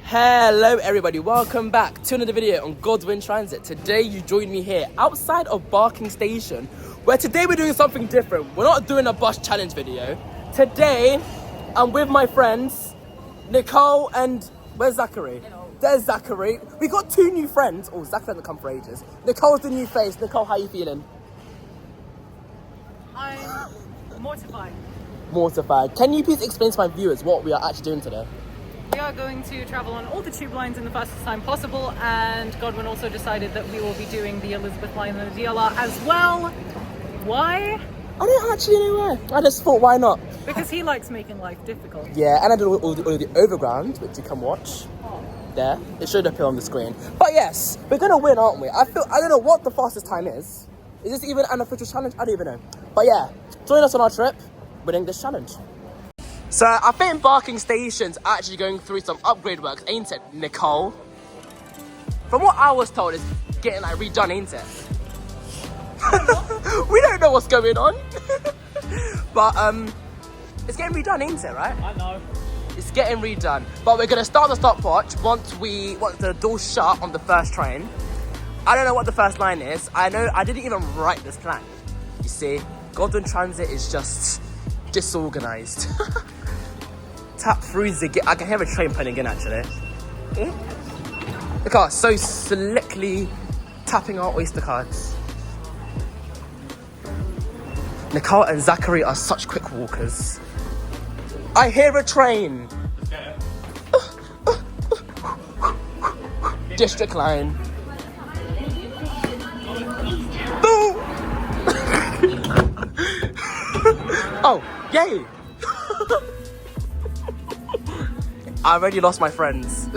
Hello everybody, welcome back to another video on Godwin Transit. Today you join me here outside of Barking Station, where today we're doing something different. We're not doing a bus challenge video. Today I'm with my friends Nicole and where's Zachary? Hello. There's Zachary. We got two new friends. Oh, Zach hasn't come for ages. Nicole's the new face. Nicole, how you feeling? I'm mortified. Mortified. Can you please explain to my viewers what we are actually doing today? We are going to travel on all the tube lines in the fastest time possible, and Godwin also decided that we will be doing the Elizabeth Line and the DLR as well. Why? I don't actually know why. I just thought, why not? Because he likes making life difficult. Yeah, and I did all the overground, which you can watch. There, it should appear on the screen. But yes, we're gonna win, aren't we? I don't know what the fastest time is. Is this even an official challenge? I don't even know. But yeah, join us on our trip, winning this challenge. So I think Barking Station's actually going through some upgrade works, ain't it, Nicole? From what I was told, it's getting like redone, ain't it? We don't know what's going on. But it's getting redone, ain't it, right? I know. It's getting redone. But we're gonna start the stopwatch once the doors shut on the first train. I don't know what the first line is. I know I didn't even write this plan. You see, Golden Transit is just disorganized. Tap through the gate. I can hear a train pulling in actually. Look at us, so slickly tapping our Oyster cards. Nicole and Zachary are such quick walkers. I hear a train. District Line. Boo! Oh, yay! I already lost my friends.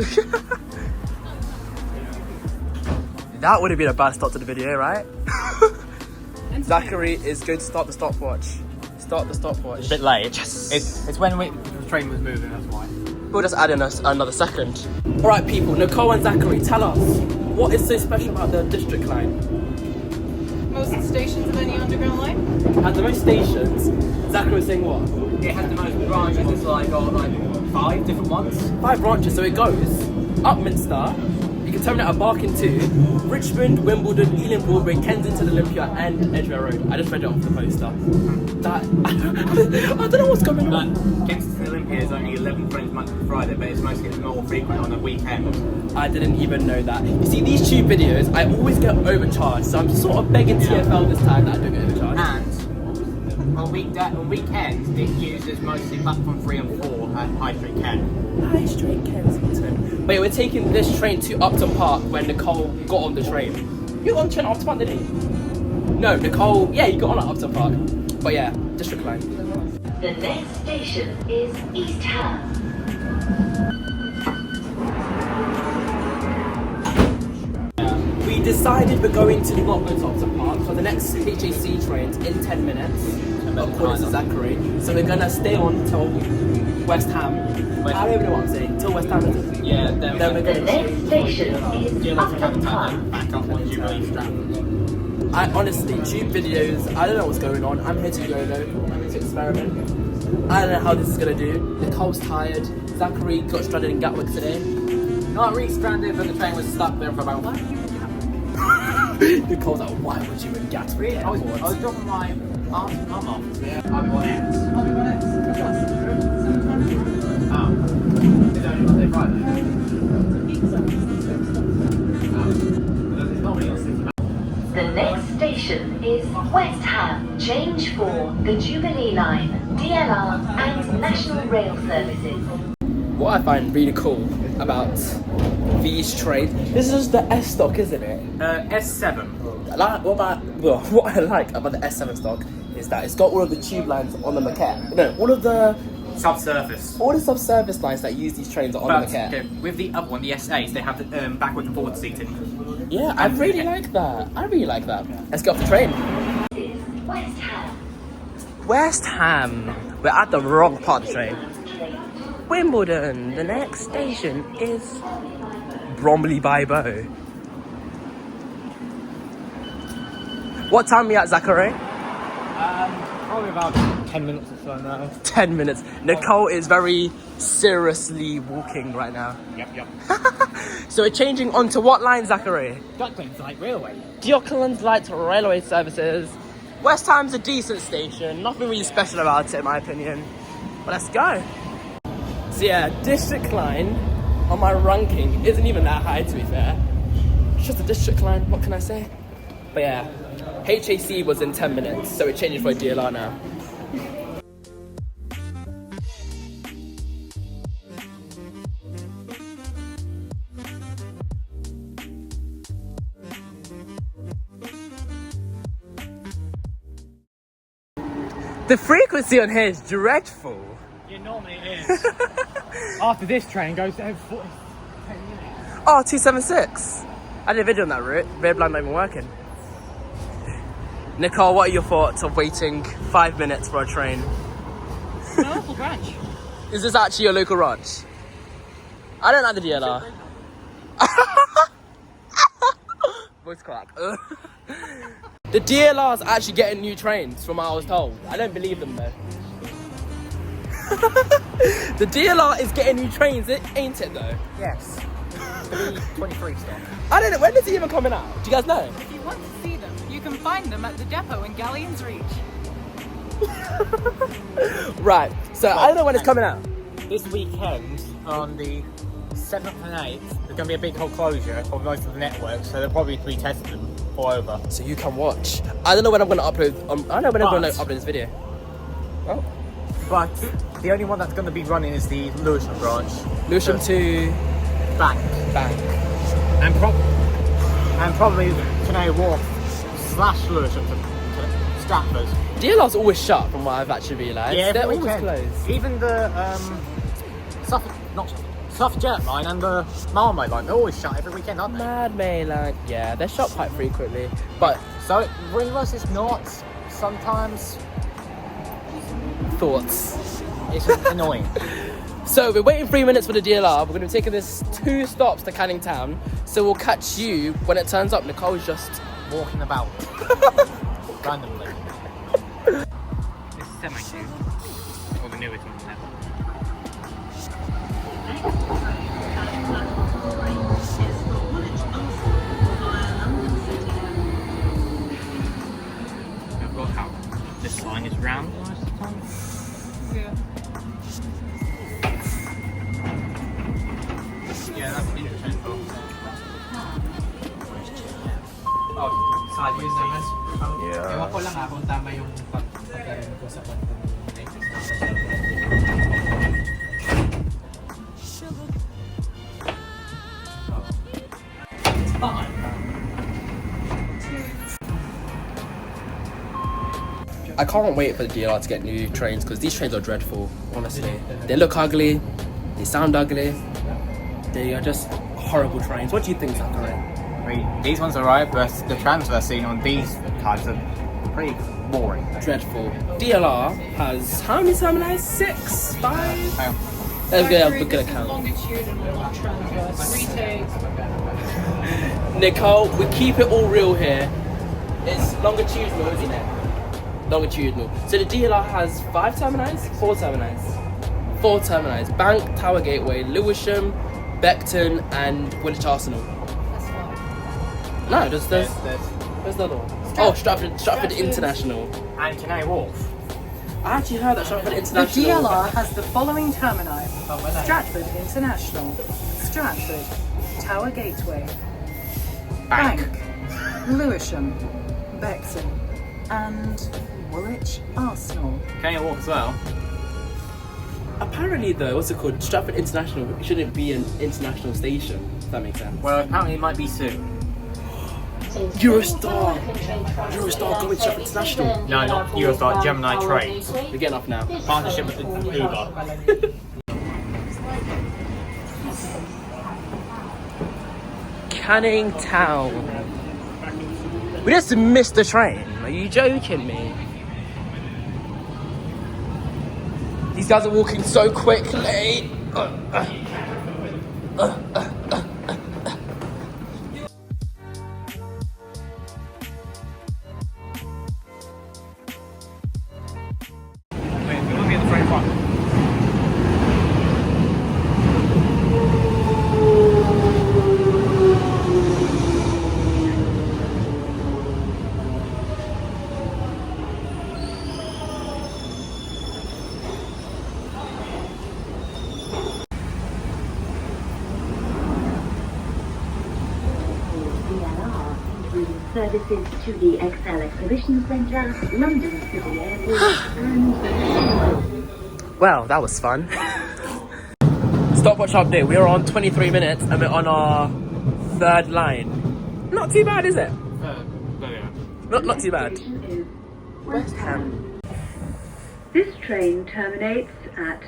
That would have been a bad start to the video, right? Zachary is going to start the stopwatch. Start the stopwatch. It's a bit late. Yes. It's when the train was moving, that's why. We'll just add in another second. Alright people, Nicole and Zachary, tell us, what is so special about the District Line? Most stations of any underground line? At the most stations, Zachary was saying what? It has the most branches, it's like 5 different ones. 5 branches, so it goes Upminster, you can terminate at Barking 2, Richmond, Wimbledon, Ealing Broadway, Kensington Olympia and Edgware Road. I just read it off the poster. That I don't know what's going on. Kensington Olympia is only 11 trains Monday to Friday, but it's mostly more frequent on the weekend. I didn't even know that. You see, these tube videos, I always get overcharged, so I'm sort of begging TfL this time that I don't get overcharged. And on weekends, it uses mostly platform 3 and 4 at High Street Kent. High Street Kensington. But yeah, we're taking this train to Upton Park when Nicole got on the train. You got on the train at Upton Park, didn't you? No, Nicole, yeah, you got on at Upton Park. But yeah, District Line. The next station is East Ham. We decided we're going to not go to Upton Park for the next HAC trains in 10 minutes, according to Zachary. So we're gonna stay on till West Ham. I don't even know what I'm saying. Till West Ham, is it? Yeah, then The we're going next station is Upton Park. back up on Jubilee Stratford. I honestly, tube videos, I don't know what's going on. I'm here to go though. I'm here to experiment. I don't know how this is gonna do. Nicole's tired. Zachary got stranded in Gatwick today. Not really stranded, but the train was stuck there for about... Nicole's like, why would you in Gatwick? I was dropping my aunt and mum off. Yeah. I'll be on X. Oh. It's only Monday, Friday. The next station is West Ham. Change for the Jubilee Line, DLR and National Rail services. What I find really cool about these trains, this is the S stock, isn't it? S7. What I like about the S7 stock is that it's got all of the tube lines on the maquette. No, all the Subsurface. subsurface lines that use these trains are on the maquette. Okay, with the other one, the S8s, they have the backward and forward seating. Yeah, I really like that. Let's get off the train. This is West Ham. West Ham. We're at the wrong part of the train. Wimbledon. The next station is Bromley by Bow. What time are we at, Zachary? Probably about 10 minutes or so now. 10 minutes. Nicole is very seriously walking right now. Yep. So we're changing onto what line, Zachary? Docklands Light Railway. Docklands Light Railway Services. West Ham's a decent station. Nothing really special about it, in my opinion. But let's go. So yeah, District Line on my ranking isn't even that high, to be fair. It's just a District Line, what can I say? But yeah, HAC was in 10 minutes, so we're changing for a DLR now. The frequency on here is dreadful. Yeah, normally it is. After this train goes to every 10 minutes. Oh, 276. I did a video on that route. Red line not even working. Nicole, what are your thoughts of waiting 5 minutes for a train? My local branch. Is this actually your local ranch? I don't like the DLR. Voice crack. The DLR's actually getting new trains, from what I was told. I don't believe them though. The DLR is getting new trains, ain't it though? Yes. The 23 stop. I don't know, when is it even coming out? Do you guys know? If you want to see them, you can find them at the depot in Galleon's Reach. Right, so I don't know when it's coming out. This weekend, on the 7th and 8th, there's going to be a big whole closure of most of the networks, so they'll probably be testing them all over. So you can watch. I don't know when I'm going to upload. I don't know when I'm going to upload this video. Oh. But the only one that's going to be running is the Lewisham branch. Lewisham to Bank. And probably Canary Wharf / Lewisham to Stratford. DLR's always shut, from what I've actually realised. Yeah, they're every always weekend. closed. Even the Suffraget Line and the Marmite Line, they're always shut every weekend, aren't they? Mad May Line, yeah, they're shut quite frequently. But So Ringless is not sometimes. thoughts. It's annoying. So we're waiting 3 minutes for the DLR. We're going to be taking this 2 stops to Canning Town. So we'll catch you when it turns up. Nicole's just Walking about randomly. This is semi-new, or the newest one now. I've got how this sign is round most of the time. Yeah. Yeah, that's interesting. Oh, side views naman. Yeah. Ewan ko lang kung tama yung pagkaroon ko sa I can't wait for the DLR to get new trains, because these trains are dreadful, honestly. They look ugly, they sound ugly, they are just horrible trains. What do you think, Zachary? I mean, these ones are right, but the transfer scene on these types are pretty boring. Dreadful. DLR has how many terminals? 6? 5? Let's get a good account. Longitudinal, not transverse. Retakes. Nicole, we keep it all real here. It's longitudinal, isn't it? Longitudinal. So the DLR has 5 terminals? 4 terminals. 4 terminals. Bank, Tower Gateway, Lewisham, Beckton, and Woolwich Arsenal. No, there's the other one. Oh, Stratford International. And Canary Wharf. I actually heard that Stratford The International. DLR has the following termini: Stratford International, Stratford, Tower Gateway, Bank, Lewisham, Beckton, and Woolwich Arsenal. Canary Wharf as well. Apparently, though, what's it called? Stratford International shouldn't be an international station. If that makes sense. Well, apparently it might be soon. Eurostar going to Stratford International. No, not Eurostar, Gemini Trains. We're getting off now. Partnership with Uber. Canning Town. We just missed the train. Are you joking me? These guys are walking so quickly. fun. DLR, including services to the XL Exhibition Centre, London City Airport, and... Well, that was fun. Stopwatch update. We are on 23 minutes and we're on our third line. Not too bad, is it? Not too bad. West Ham. This train terminates at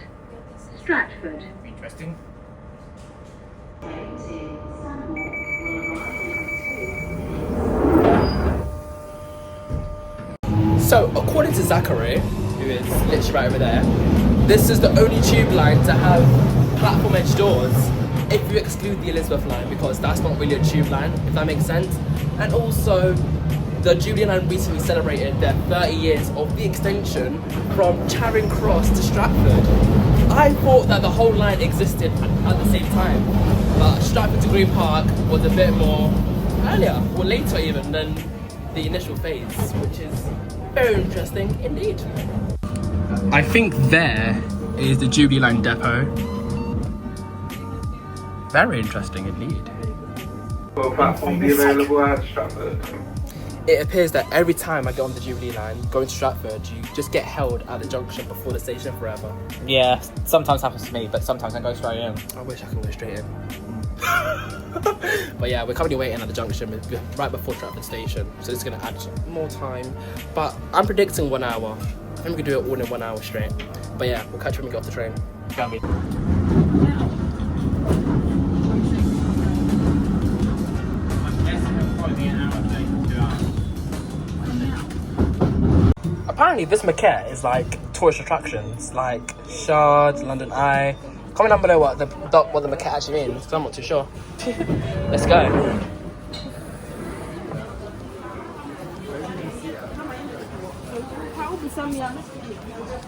Stratford. Interesting. So, according to Zachary, who is literally right over there, this is the only tube line to have platform edge doors if you exclude the Elizabeth line, because that's not really a tube line, if that makes sense. And also, the Jubilee Line recently celebrated their 30 years of the extension from Charing Cross to Stratford. I thought that the whole line existed at the same time, but Stratford to Green Park was a bit more earlier, or later even, than the initial phase, which is very interesting indeed. I think there is the Jubilee Line depot. Very interesting indeed. Will platform be available at Stratford? It appears that every time I get on the Jubilee Line going to Stratford, you just get held at the junction before the station forever. Yeah, sometimes happens to me, but sometimes I go straight in. I wish I could go straight in. But yeah, we're currently waiting at the junction right before Stratford Station, so it's going to add more time. But I'm predicting 1 hour. I think we can do it all in 1 hour straight. But yeah, we'll catch you when we get off the train. It's gonna be. Apparently this maquette is like tourist attractions, like Shard, London Eye. Comment down below what the maquette actually means, because I'm not too sure. Let's go.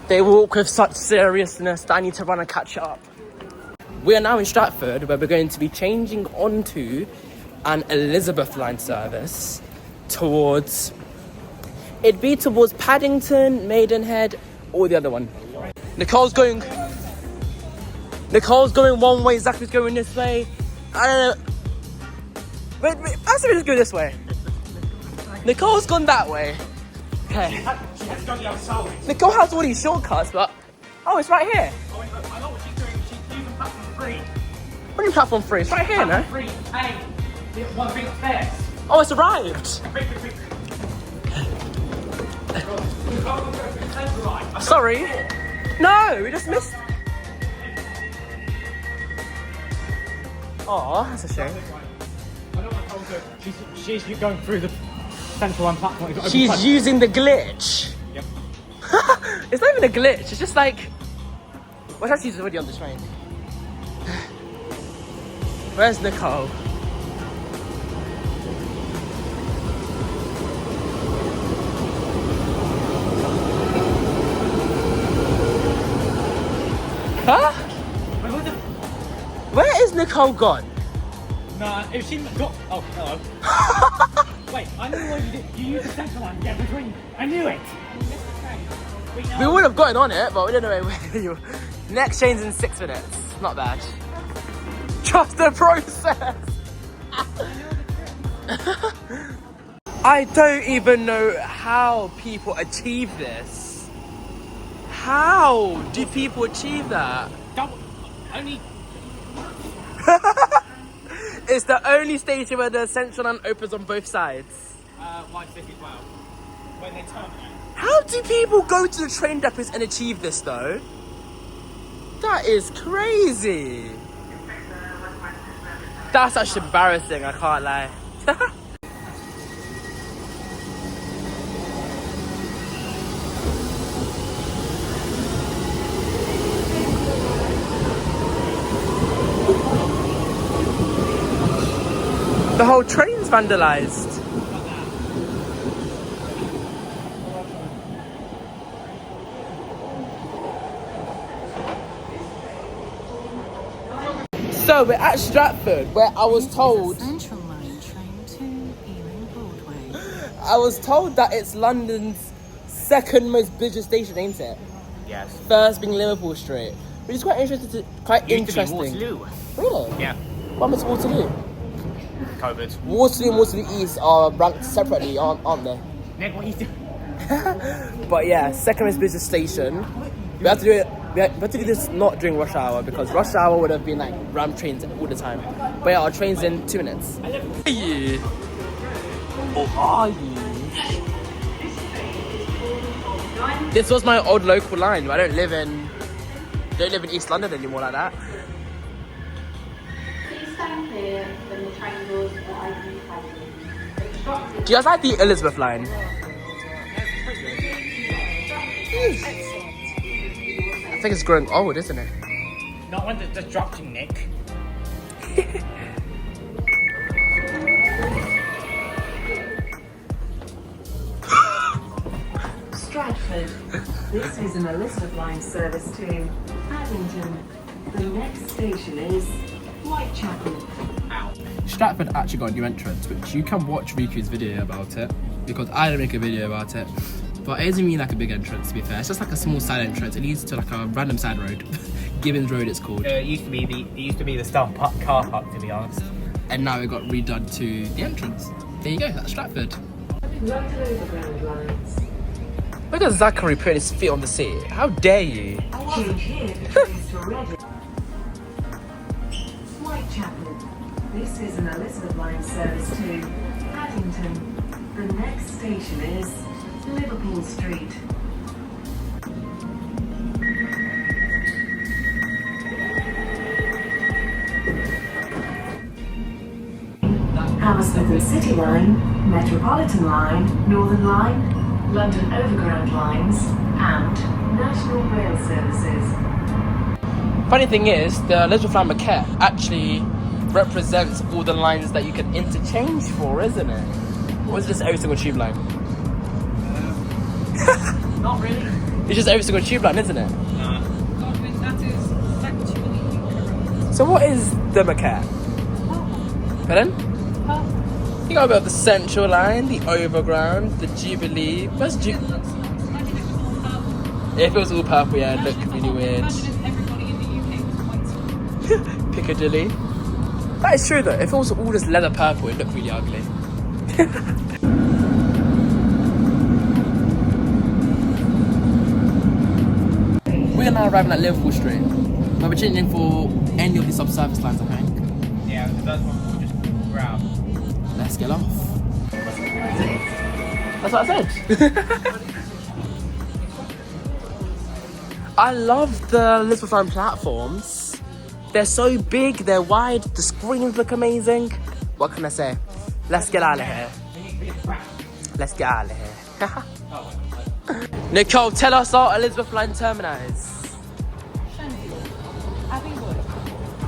They walk with such seriousness that I need to run and catch up. We are now in Stratford, where we're going to be changing onto an Elizabeth line service towards... It'd be towards Paddington, Maidenhead, or the other one. Nicole's going one way, Zachary's going this way. I don't know. Wait, I said we just go this way. Nicole's gone that way. Okay. She has to go the other side. Nicole has all these shortcuts, but... Oh, it's right here. I know what she's doing. She's using platform 3. What do you mean platform 3? It's right here, no? Platform 3, the one thing upstairs. Oh, it's arrived. Quick. Sorry. No, we just missed... Oh, that's a shame. I know what I told her. She's going through the central one platform. She's using the glitch. Yep. It's not even a glitch, it's just like... Well, actually, she's already on the train. Where's Nicole? Huh? Where is Nicole gone? Nah, if she got... Oh, hello. Wait, I knew what you did. You used the central line to get between. I knew it. We would have gotten on it, but we don't know where you were. Next train's in 6 minutes. Not bad. Trust the process. I don't even know how people achieve this. How do people achieve that? Only... It's the only station where the central line opens on both sides. White City as well. When they terminate. How do people go to the train depots and achieve this though? That is crazy. That's actually embarrassing, I can't lie. The whole train's vandalised. So we're at Stratford, where I was told. Central Line train to Ealing Broadway. I was told that it's London's second most busiest station, ain't it? Yes. First being Liverpool Street, which is quite interesting. Used to be Waterloo. Really? Yeah. What is Waterloo? COVID. Waterloo and Waterloo East are ranked separately, aren't they? Nick, what are you doing? But yeah, second most busiest station. We have to do it. We have to do this not during rush hour because rush hour would have been like ram trains all the time. But yeah, our train's in 2 minutes. Are you? Or are you? This was my old local line. I don't live in East London anymore like that. Please stand clear when the train doors are open closely. Do you guys like the Elizabeth line? I think it's growing old, isn't it? Not when the destruction, Nick. Stratford. This is an Elizabeth Line service to Paddington. The next station is Whitechapel. Stratford actually got a new entrance, which you can watch Riku's video about it, because I didn't make a video about it. But it isn't really like a big entrance, to be fair. It's just like a small side entrance. It leads to like a random side road. Gibbons Road, it's called. It used to be the Star Park car park, to be honest. And now it got redone to the entrance. There you go, that's Stratford. Right overground lines. Look at Zachary putting his feet on the seat. How dare you? Change here for trains to Reading. Whitechapel. This is an Elizabeth Line service to Paddington. The next station is Liverpool Street. Hammersmith City Line, Metropolitan Line, Northern Line, London Overground Lines, and National Rail Services. Funny thing is, the Elizabeth Line maquette actually represents all the lines that you can interchange for, isn't it? Or is it just every single tube line? Not really. It's just every single tube line, isn't it? That is actually incorrect. So what is the maquette? Pardon? You got about the Central Line, the Overground, the Jubilee. Where's Jubilee? If it was all purple, yeah, it'd look really weird. Everybody in the UK was white. Piccadilly. That is true though. If it was all just leather purple, it'd look really ugly. We are now arriving at Liverpool Street. But we're changing for any of the subsurface lines, I think. Yeah, the first one we'll just grab. Let's get off. That's what I said. I love the Elizabeth Line platforms. They're so big, they're wide, the screens look amazing. What can I say? Let's get out of here. Let's get out of here. Nicole, tell us our Elizabeth Line terminals. Abbey Wood,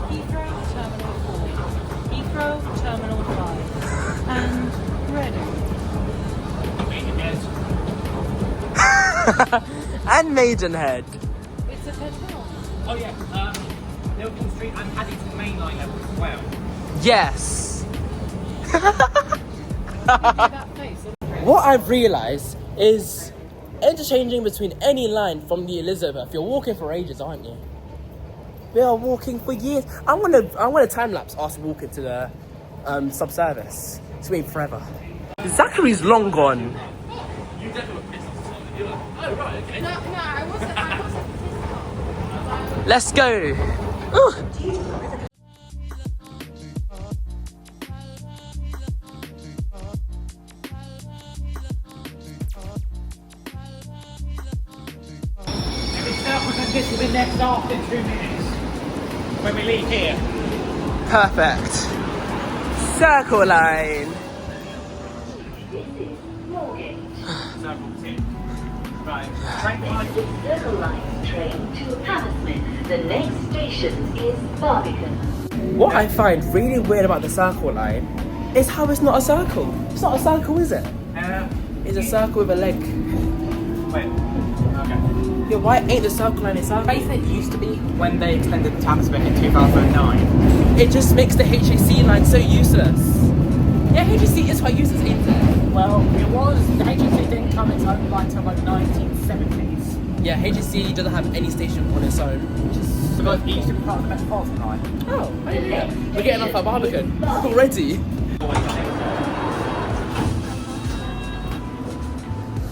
Heathrow Terminal 4, Heathrow Terminal 5, and Reading. And Maidenhead. It's a hotel. Oh yeah, Liverpool Street and Paddington Main Line as well. Yes. That face. What I've realised is interchanging between any line from the Elizabeth, you're walking for ages, aren't you? We are walking for years. I want to time lapse us walking to the subservice. It's been forever. Zachary's long gone. Let's go. Ooh. This will be next after 2 minutes when we leave here. Perfect. Circle line. Right. Circle Line train to Hammersmith. The next station is Barbican. What I find really weird about the Circle Line is how it's not a circle. It's not a circle, is it? It's a circle with a leg. Wait. Okay. Yeah, why ain't the Circle Line a circle? Basically, it used to be when they extended Hammersmith in 2009. it just makes the HAC line so useless. Yeah, HAC is quite useless, ain't it? Well, it was. The HMC didn't come its own line until like 1970s. Yeah, HAC doesn't have any station on its own, which is... Because it used to be part of the Metropolitan Line. Oh, I didn't know that. We're getting off at Barbican already.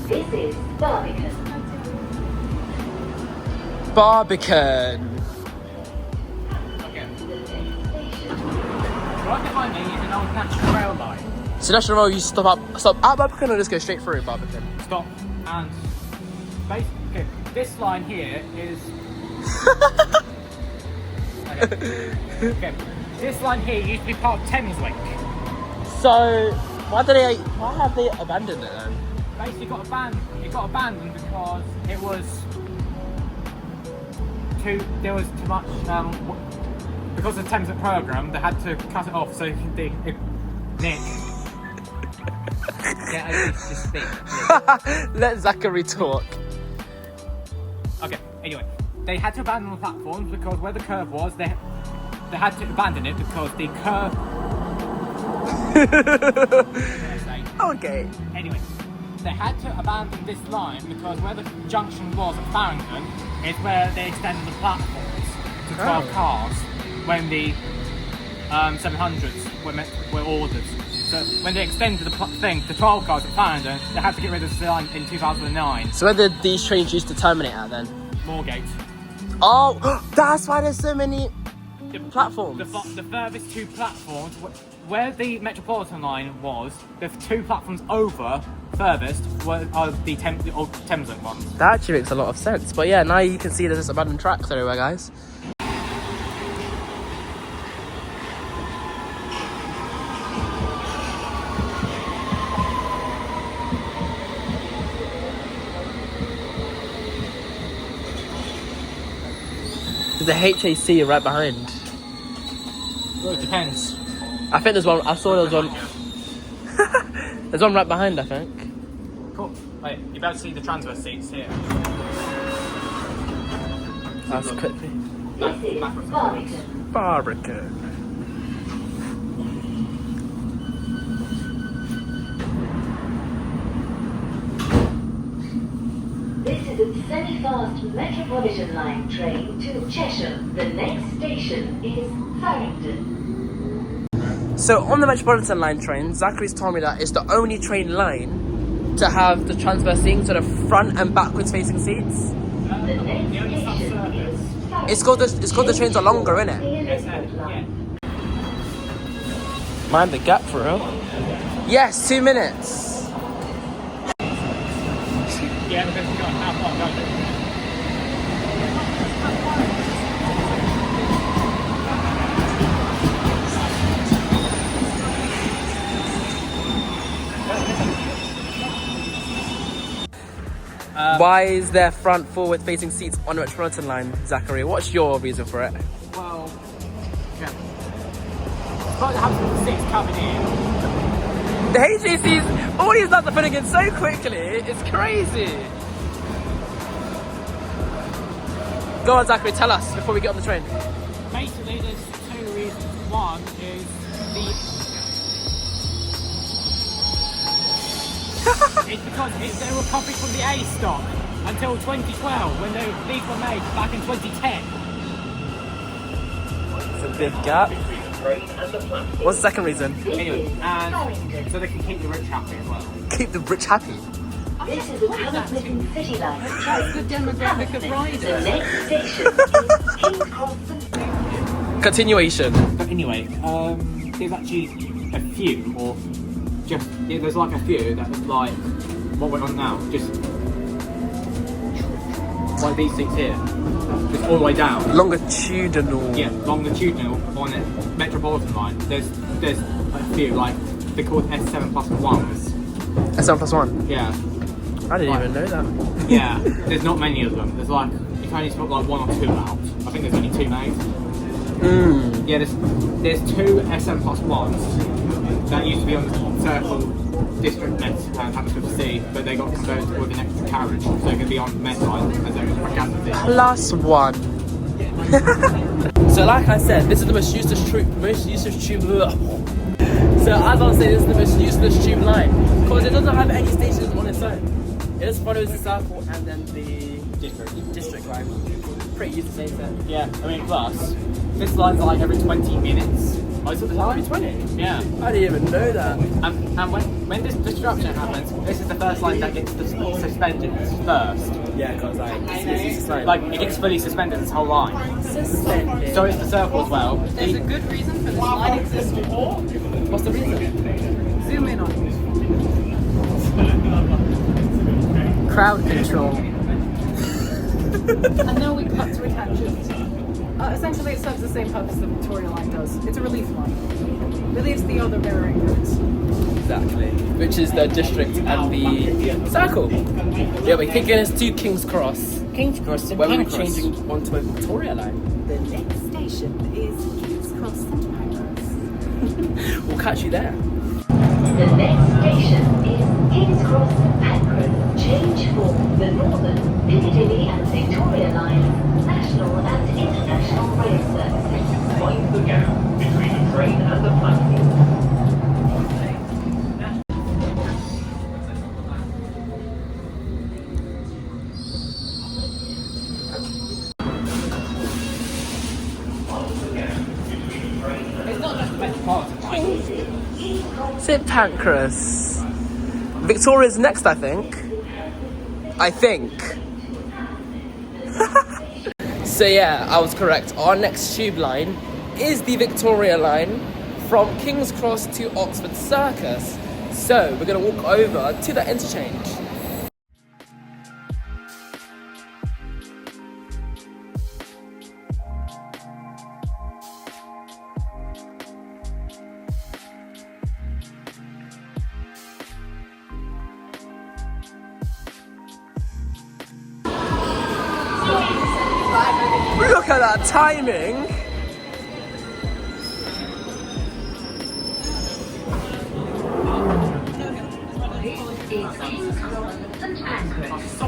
This is Barbican. Barbican. Okay. Right behind me is an old National Rail line. So National Rail, you stop at Barbican or just go straight through Barbican? Stop and basically this line here is okay. This line here used to be part of Thameslink. So why have they abandoned it then? Basically it got abandoned because it was there was too much because of the Thameslink programme they had to cut it off so Nick yeah, I need to speak. Let Zachary talk. Okay, anyway, they had to abandon the platforms because where the curve was, they had to abandon it because the curve... Okay. Anyway, they had to abandon this line because where the junction was at Farringdon is where they extended the platforms to 12 cars when the 700s were ordered. So when they extended the thing to 12 cars at Farringdon, they had to get rid of this line in 2009. So where did these trains used to terminate at then? Moorgate. Oh, that's why there's so many platforms. The furthest two platforms, where the Metropolitan Line was, the two platforms over furthest are the old Thameslink ones. That actually makes a lot of sense. But yeah, now you can see there's abandoned tracks everywhere, guys. The HAC right behind. Well, it depends. I think there's one. I saw there was one. There's one right behind, I think. Cool. Wait, you're about to see the transverse seats here. That's quickly. This is Barbican. Barbican. This is a semi-fast Metropolitan Line train to Cheshire. The next station is Farringdon. So on the Metropolitan Line train, Zachary's told me that it's the only train line to have the transverse seating, so the front and backwards facing seats. The next station is Farringdon. It's called the trains are longer, innit? Yeah. Mind the gap for real. Yes, 2 minutes. Yeah, because you've got how far going. Why is there front forward facing seats on the Metropolitan Line, Zachary? What's your reason for it? Well, yeah. It's like the Hammersmith City coming in. The HACs, all these lads are putting in so quickly, it's crazy. Go on, Zachary, tell us before we get on the train. Basically, there's two reasons. One is it's because they were copied from the A stock until 2012 when these were made back in 2010. It's a big gap. What's the second reason? Anyway, and so they can keep the rich happy as well. Keep the rich happy. This is a Hammersmith City Line train. The demographic of The riders. next station is King's Cross. Continuation. But anyway, there's actually a few, or just there's like a few that is like what we're on now, just like these seats here, just all the way down. Longitudinal. Yeah, longitudinal on the Metropolitan Line. There's a few like they're called S7+1s. S7+1. Yeah. I didn't even know that. Yeah, there's not many of them. There's like you can only spot like one or two out. I think there's only two made. Yeah, there's two SM+1s that used to be on the Circle District Met and Hammersmith City, but they got converted with an extra carriage, so they could be on Met Line as a capacity. +1. So like I said, this is the most useless tube. So as I was saying, this is the most useless tube line because it doesn't have any stations on its own. It just follows the circle and then the district line. Pretty useless, isn't it? Yeah, I mean, plus, this line's like every 20 minutes. Oh, it's Every 20? Yeah. I didn't even know that. And when this disruption happens, this is the first line that gets suspended first. Yeah, because Like, it gets fully suspended, this whole line. suspended. So it's the circle as well. There's a good reason for this line existing. What's the reason? Zoom in on it. Crowd control. And now we cut to a tangent. Essentially, it serves the same purpose the Victoria Line does. It's a relief line. Relieves the other mirroring routes. Exactly. Which is the district and the circle. Yeah, we're taking us to King's Cross. King's Cross to Where we're Pancras. changing onto a Victoria line. The next station is King's Cross to Pancras. We'll catch you there. The next station is King's Cross, Pancras. Change for the Northern, Piccadilly and Victoria Line, national and international rail services. Mind the gap between the train and the platform. It's not just the Metropolitan Line. St Pancras. Victoria's next, I think. So yeah, I was correct. Our next tube line is the Victoria Line from King's Cross to Oxford Circus. So we're gonna walk over to the interchange. Look at that timing! This is King's Cross, St Pancras.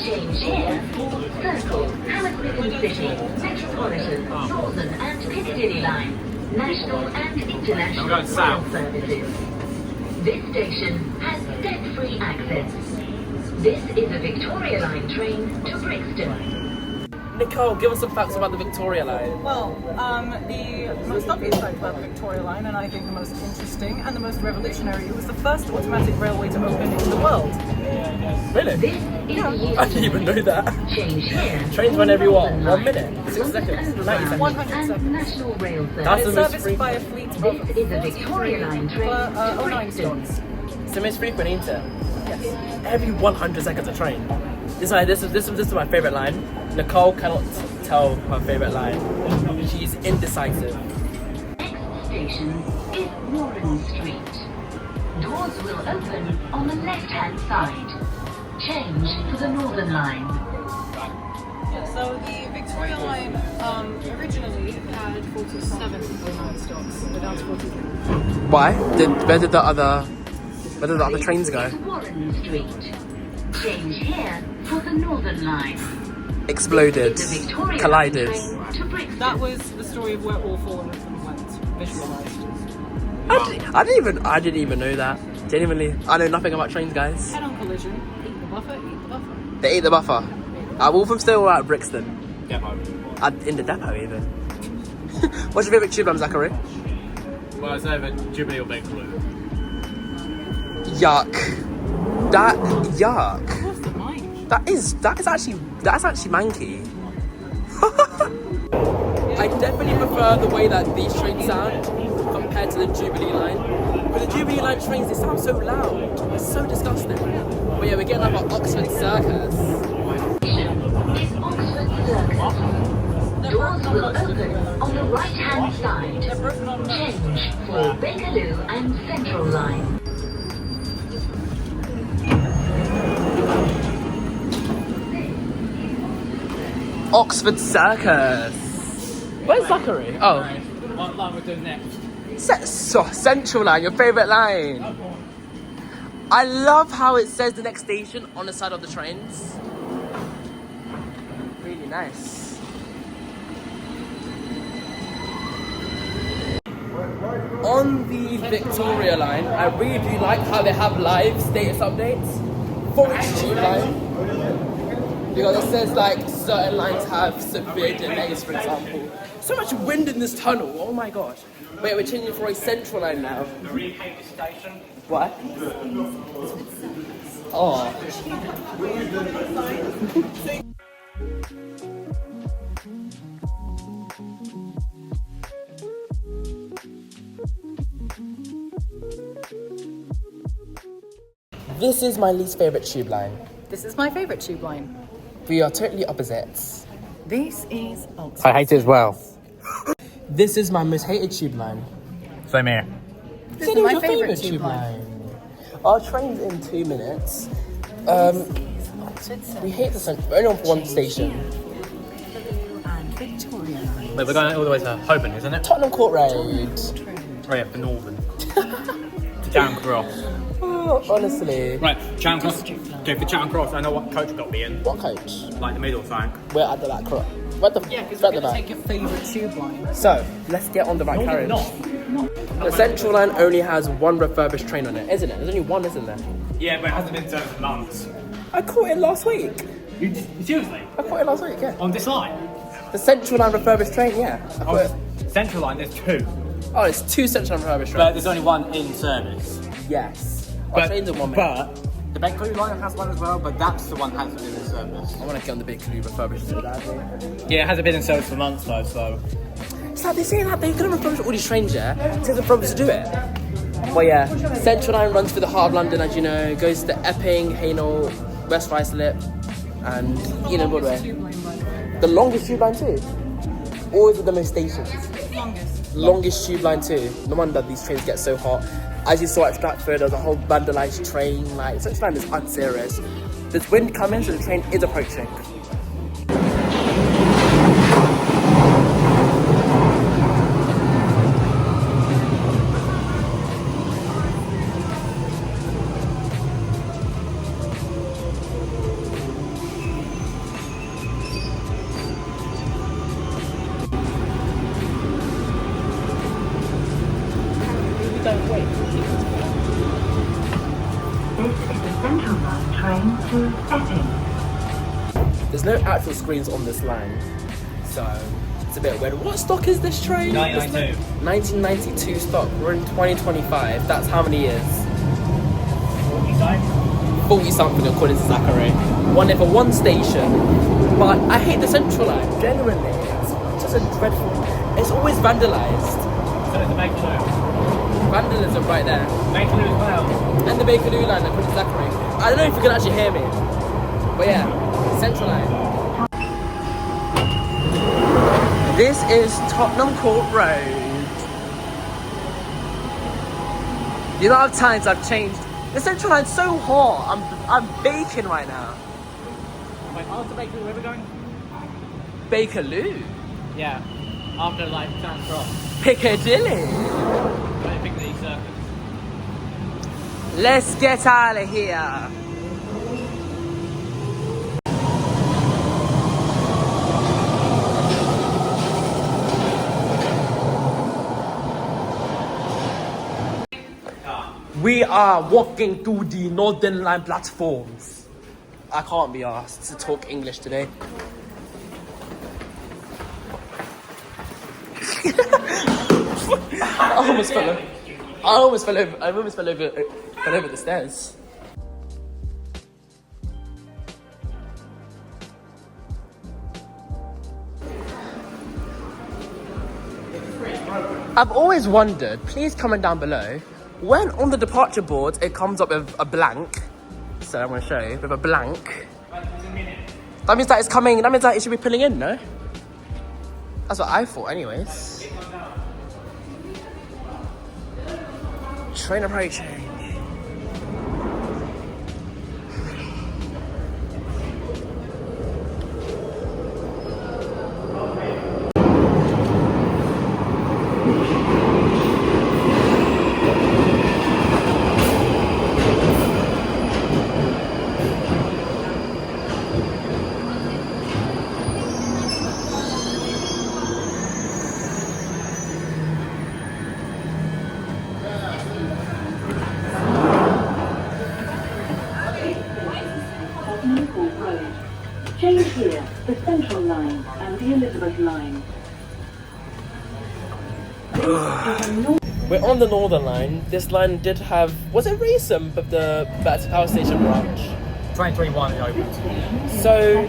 Change here for Circle, Hammersmith City, Metropolitan, Northern and Piccadilly Line, national and international We're going south. rail services. This station has step-free access. This is a Victoria Line train to Brixton. Nicole, give us some facts about the Victoria Line. Well, the most obvious fact about the Victoria Line, and I think the most interesting and the most revolutionary, it was the first automatic railway to open in the world. Really? This is I didn't even know that. Change here. Trains run every what? 1 minute? 6 seconds? 90 seconds? 100 And seconds. national rail That's It's the service. most serviced by a fleet of This is a Victoria Line train to 09 Brixton. stops. It's the most frequent, isn't it? Yes. Every 100 seconds a train. This is my favourite line. Nicole cannot tell her favourite line. She's indecisive. Next station is Warren Street. Doors will open on the left-hand side. Change for the Northern Line. Yeah, so the Victoria Line originally had 47 09 stops. We're down to 43. Why? Where did the other trains go? This is Warren Street. Change here for the Northern Line. Exploded. The Victoria Collided. Line train to Brixton. That was the story of where all four of them went, visualised. I didn't even know that. Genuinely, I know nothing about trains, guys. Head-on collision, eat the buffer, eat the buffer. They ate the buffer. Wolverhampton still at Brixton. Depot. In the depot even. What's your favourite tube line, Zachary? Well, it's either Jubilee or Bakerloo. Yuck. Yuck. What's the mind? That's actually manky. I definitely prefer the way that these trains sound compared to the Jubilee Line. But the Jubilee Line trains, they sound so loud. It's so disgusting. But yeah, we're getting up at Oxford Circus. Is Oxford Circus. Doors will open on the right-hand side. Change for Bakerloo and Central Line. Oxford Circus. Where's Zachary? Oh. What line we're doing next? Central Line, your favourite line. I love how it says the next station on the side of the trains. Really nice. On the Victoria line, I really do like how they have live status updates for each tube line. Because it says like certain lines have severe delays, for example. So much wind in this tunnel, oh my gosh. Wait, we're changing for a central line now. I really hate this station. What? Oh. This is my least favourite tube line. This is my favourite tube line. We are totally opposites. This is Oxford. I hate it as well. This is my most hated tube line. Same here. This is my favourite tube line. Our train's in 2 minutes. Oxford City. We hate the central. We're only on for one station. And Victoria Line. Wait, we're going all the way to Holborn, isn't it? Tottenham Court Road. Oh yeah, for Northern. To Charing Cross. Oh, honestly. Right, Charing Cross. Okay, for Charing Cross, I know what coach got me in. What coach? Like the middle tank. We're at the back. Where the Yeah, because at we're the going to back. take your favourite tube line. So let's get on the right carriage. The central line only has one refurbished train on it, isn't it? There's only one, isn't there? Yeah, but it hasn't been serviced for months. I caught it last week. Seriously? I caught it last week. Yeah. On this line? The central line refurbished train. Yeah. I caught it. Central line, there's two. Oh, it's 2 central line refurbished But trains. there's only one in service. Yes. Our trains in 1 minute. But the Bakerloo Line has one as well, but that's the one that hasn't been in service. I want to get on the Bakerloo refurbished so badly. Yeah, it hasn't been in service for months though, so... It's like they say that they're going to refurbish all these trains, yeah? It takes them forever to do it. Well, yeah, Central Line runs through the heart of London, as you know, goes to Epping, Hainault, West Ruislip, and Ealing Broadway. The longest tube line too. Always with the most stations. Longest tube line too. No wonder these trains get so hot. As you saw at Stratford, there's a whole vandalised train. Like, Central Line is unserious. There's wind coming, so the train is approaching. Central Line train to Epping. There's no actual screens on this line, so it's a bit weird. What stock is this train? 1992. 1992 stock. We're in 2025. That's how many years? 40 something according to Zachary. One for one station. But I hate the Central Line, genuinely. It's just a dreadful. It's always vandalised. So it's the Bakerloo. Vandalism right there. Bakerloo as well. And the Bakerloo Line according to Zachary. I don't know if you can actually hear me. But yeah, Central Line. This is Tottenham Court Road. The amount of times I've changed. The Central Line's so hot. I'm baking right now. Wait, after Bakerloo, where are we going? Bakerloo. Yeah, after like Charing Cross. Piccadilly. I think the Circus. Let's get out of here. We are walking through the Northern Line platforms. I can't be asked to talk English today. I almost fell over the stairs. I've always wondered, please comment down below, when on the departure board it comes up with a blank, so I'm going to show you, with a blank, that means that it's coming, that means that it should be pulling in, no? That's what I thought anyways. Train approaching. Change here, the Central Line and the Elizabeth Line. We're on the Northern Line. This line did have, was it recent, but the Battersea Power Station branch? 2021 it opened. So,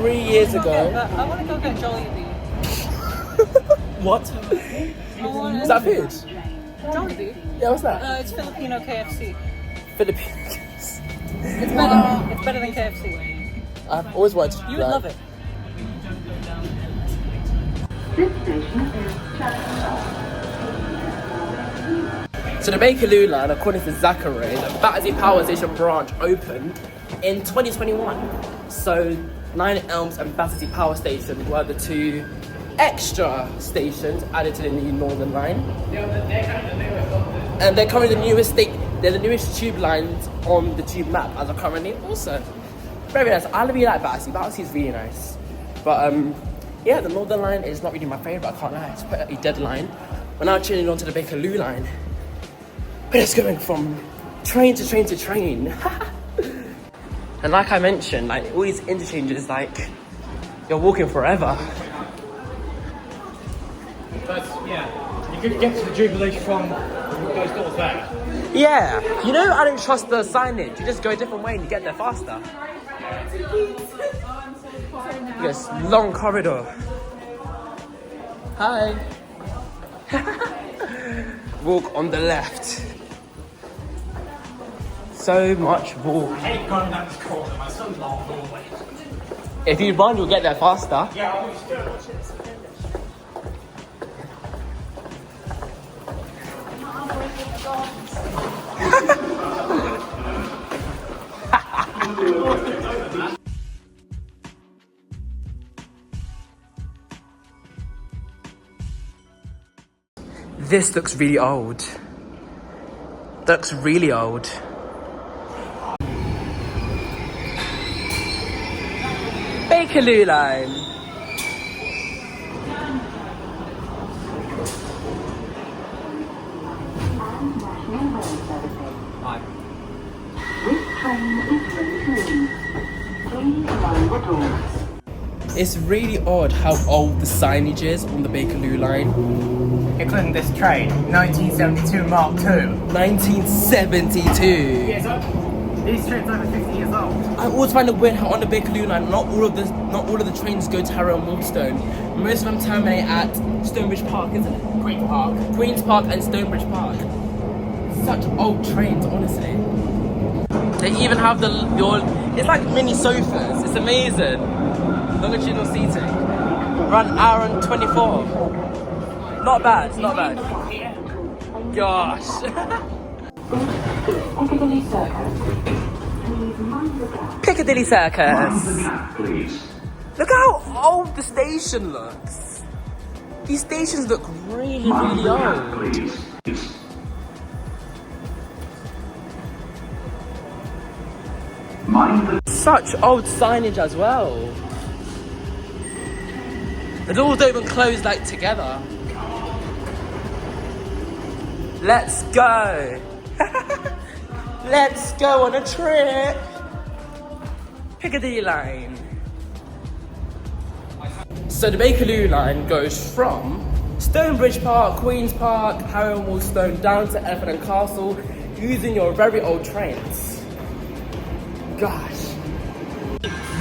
3 years ago. I want to go get Jollibee. What? Is that food? Jollibee? Yeah, what's that? It's Filipino KFC. Philippines. It's better. It's better than KFC. I've always wanted to You would love it. This station is Charring. So the Bakerloo Line, according to Zachary, the Battersea Power Station branch opened in 2021. So 9 Elms and Battersea Power Station were the 2 extra stations added to the new Northern Line. And they're currently they're the newest tube lines on the tube map as of currently also. Very nice. I really like Battersea. Battersea is really nice. But yeah, the Northern Line is not really my favourite, I can't lie. It's quite a dead line. We're now tuning on to the Bakerloo Line. But it's going from train to train to train. And like I mentioned, like all these interchanges, like you're walking forever. But yeah, you could get to the Jubilee from those doors there. Yeah, you know I don't trust the signage. You just go a different way and you get there faster. Yes, long corridor. Hi. Walk on the left. So much walk. I hate going down this corner, man. It's so long always. If you run, you'll get there faster. Yeah, I always do. This looks really old. Looks really old. Bakerloo Line. Hi. This train is ready to leave. Please mind the doors. It's really odd how old the signage is on the Bakerloo Line. Including this train, 1972 Mark II. 1972. Yeah, so these trains are over 50 years old. I always find it weird how on the Bakerloo Line, not all of the trains go to Harrow and Waterstone. Most of them terminate at Stonebridge Park, isn't it? Queen's Park and Stonebridge Park. Such old trains, honestly. They even have it's like mini sofas. It's amazing. Longitudinal seating. Around hour and 24. Not bad, not bad. Gosh. Piccadilly Circus. Please mind the gap. Piccadilly Circus. Please. Look how old the station looks. These stations look really, really old. Please. Mind the Such old signage as well. The doors don't even close like together. Let's go. Let's go on a trip. Piccadilly Line. So the Bakerloo Line goes from Stonebridge Park, Queen's Park, Harrow and Waterstone down to Elephant and Castle using your very old trains. Gosh.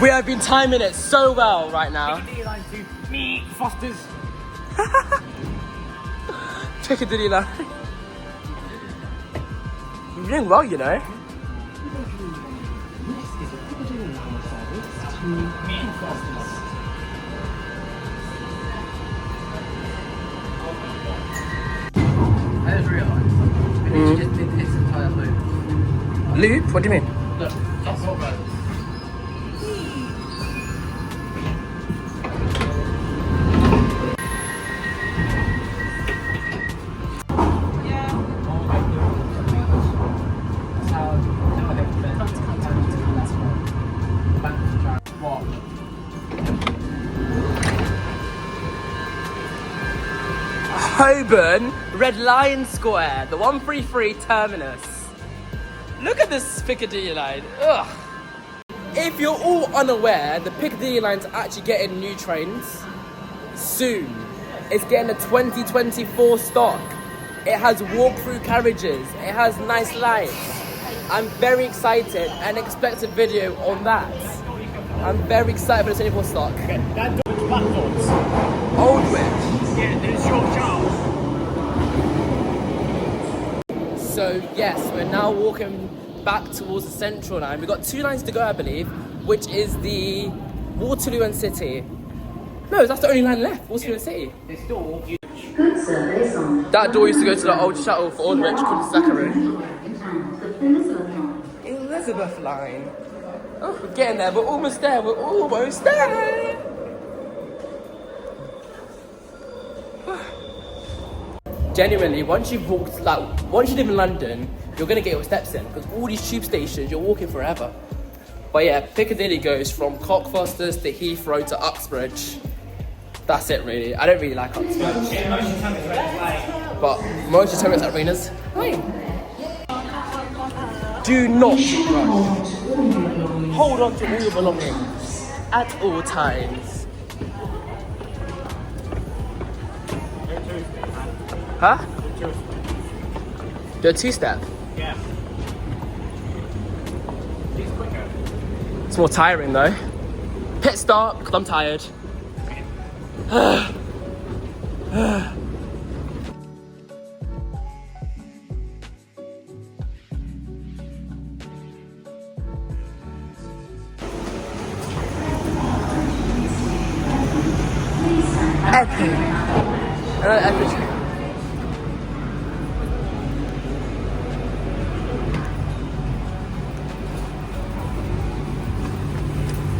We have been timing it so well right now. Piccadilly Line to me, Foster's. Piccadilly Line. You're doing well, you know. Me, Foster's. I just realised we literally just did this entire loop. Loop? What do you mean? Look, that's what roads. Holborn Red Lion Square, the 133 terminus. Look at this Piccadilly Line. Ugh. if you're all unaware, the Piccadilly Line's actually getting new trains soon. It's getting a 2024 stock. It has walk-through carriages. It has nice lights. I'm very excited and expect a video on that. I'm very excited for the 24 stock. That platforms. Oldwich. Yeah, there's short Charles. So yes, we're now walking back towards the Central Line. We've got 2 lines to go, I believe, which is the Waterloo and City. No, that's the only line left, Waterloo and City. There's still Good service on That door used to go to the old shuttle for Aldwych called Zachary. Elizabeth Line. Oh, we're getting there, we're almost there, we're almost there! Genuinely, once you live in London, you're gonna get your steps in, because all these tube stations, you're walking forever. But yeah, Piccadilly goes from Cockfosters to Heathrow to Uxbridge. That's it really. I don't really like Uxbridge. But most of the time it's at Rena's. Do not rush. Hold on to all your belongings at all times. Huh? Do a 2-step? Yeah. It's quicker. It's more tiring though. Pit stop, because I'm tired. Epic. Another epic.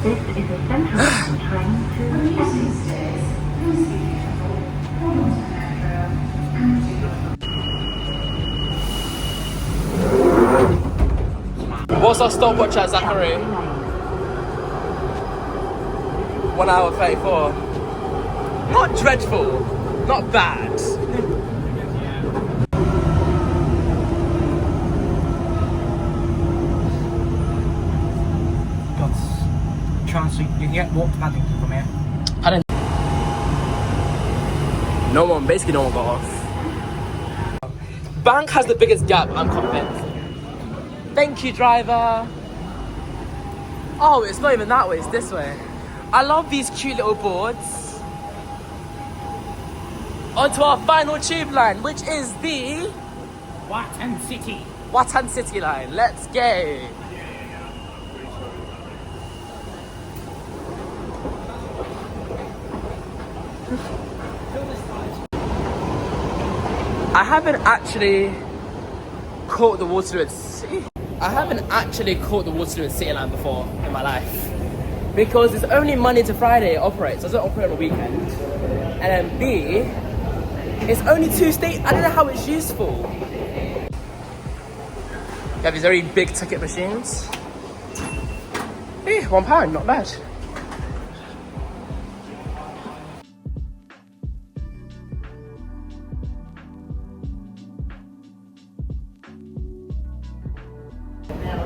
This is a Central Line train to Essex. What's our stopwatch at, Zachary? 1 hour 34. Not dreadful, not bad. Chance you can get walk to Paddington from here. Basically no one got off. Bank has the biggest gap, I'm convinced. Thank you, driver. Oh, it's not even that way, it's this way. I love these cute little boards. On to our final tube line, which is the Watan City line. Let's go. I haven't actually caught the Waterloo and City. I haven't actually caught the Waterloo and City line before in my life, because it's only Monday to Friday it operates. It doesn't operate on the weekend. And then B, it's only 2 stations. I don't know how it's useful. You have these very big ticket machines. £1, not bad.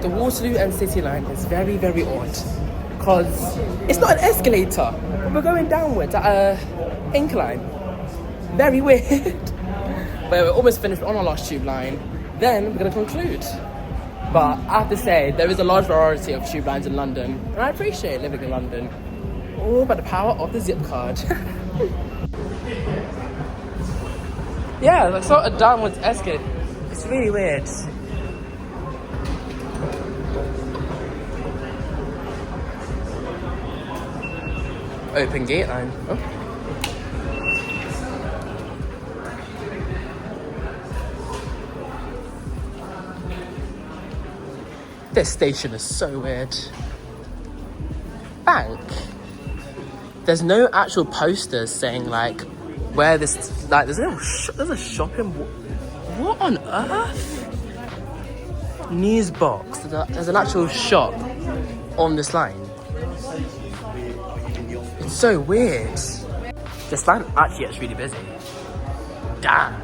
The Waterloo and City line is very, very odd, because it's not an escalator, but we're going downwards at an incline. Very weird. But we're almost finished on our last tube line. Then we're going to conclude. But I have to say, there is a large variety of tube lines in London, and I appreciate living in London. All by the power of the zip card. Yeah, like sort of downwards escalator. It's really weird. Open gate line. Oh. This station is so weird. Bank. There's no actual posters saying like where this there's a shopping. What on earth? News box. There's an actual shop on this line. It's so weird. This line actually gets really busy. Damn.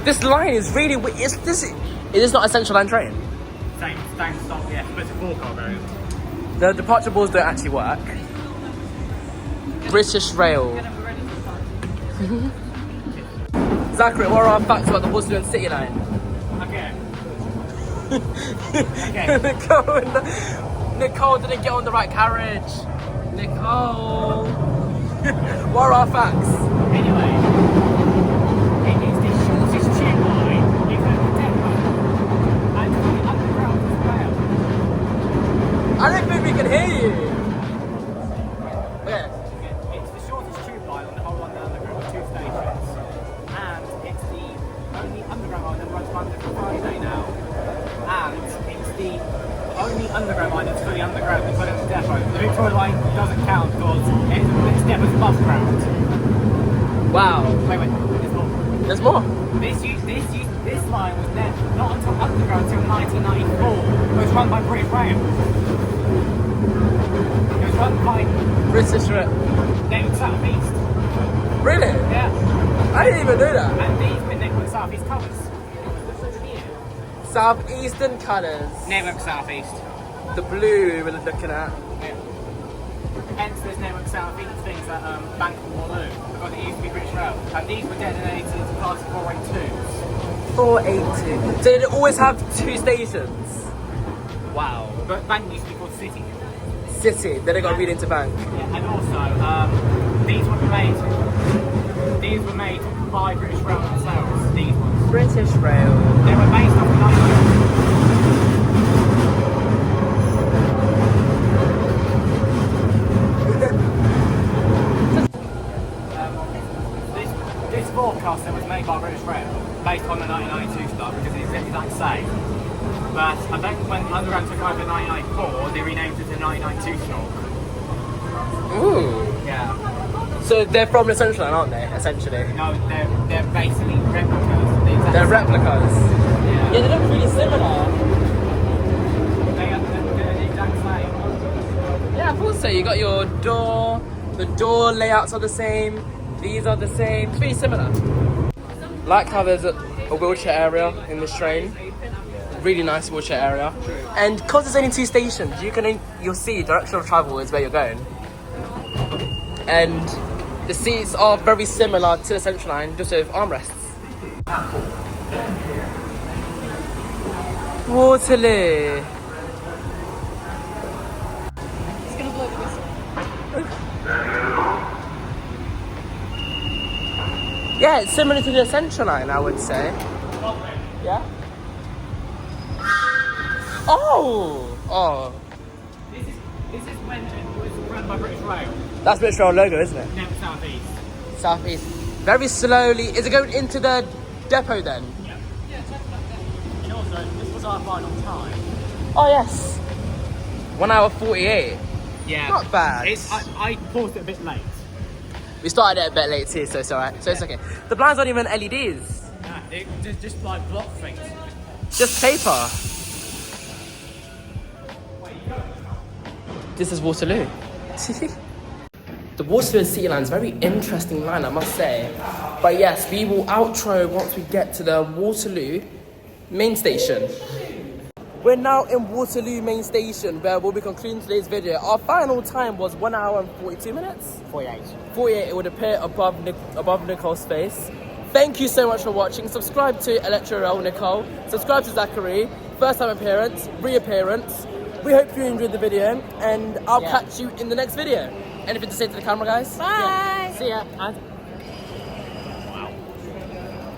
This line is really weird. Is this not a Central Line train? Same stop, yeah, but it's a 4-car variant. The departure boards don't actually work. British Rail. Zachary, what are our facts about the Waterloo and City Line? Okay. Nicole didn't get on the right carriage. Nicole. What are our facts? Anyway, it is the shortest tube line in the depot and the underground as well. I don't think we can hear you. Okay. It's the shortest tube line on the whole London Underground with 2 stations. And it's the only underground line that runs Monday to Friday now. And it's the only underground line that's fully underground that's put in the depot. The Victoria line doesn't count because its depot's above ground. Wow. Wait, there's more. There's more. This line was not until underground until 1994. It was run by British Rail. It was run by British Rail. South East. Really? Yeah. I didn't even know that. And these been network South East colours. Southeastern colours. Network South East. The blue we're looking at. Yeah. Hence there's network South East things at Bank of Waterloo because it used to be British Rail. And these were designated to class 482s. 482. So did it always have 2 stations? Wow. But Bank used to be called City. City. Then it got read into Bank. Yeah, and also these were made by British Rail themselves. These ones. British Rail. They were based off the This forecaster was made by British Rail, based on the 1992 stuff because it's the exact same. But I think when Underground took over in 1994, they renamed it to 1992 stock. Ooh. Yeah. So they're from the Central Line, aren't they? Essentially. No, they're basically replicas. They're replicas. Yeah. Yeah, they look really similar. They're the exact same. Yeah, I thought so. You got your door. The door layouts are the same. These are the same. It's really similar. Like how there's a wheelchair area in this train. Really nice wheelchair area. And because there's only 2 stations, you'll see direction of travel is where you're going. And the seats are very similar to the Central Line, just with armrests. Waterloo. It's gonna blow the whistle. Yeah, it's similar to the Central Line, I would say. Yeah. Oh. This is when it was run by British Rail. That's British Rail logo, isn't it? Never South East. Southeast. Very slowly. Is it going into the depot then? Yeah. And also, this was our final time. Oh yes. 1 hour 48. Yeah. Not bad. I paused it a bit late. We started it a bit late too, so it's alright. So it's okay. The blinds aren't even LEDs. Nah, they're just like block things. Just paper. This is Waterloo. The Waterloo and City Line is a very interesting line, I must say. But yes, we will outro once we get to the Waterloo main station. We're now in Waterloo main station where we'll be concluding today's video. Our final time was 1 hour and 42 minutes? 48. 48, it would appear above Nicole's face. Thank you so much for watching. Subscribe to Electro Nicole. Subscribe to Zachary. First time appearance, reappearance. We hope you enjoyed the video and I'll catch you in the next video. Anything to say to the camera, guys? Bye. Yeah. See ya. And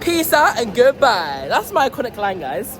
peace out and goodbye. That's my iconic line, guys.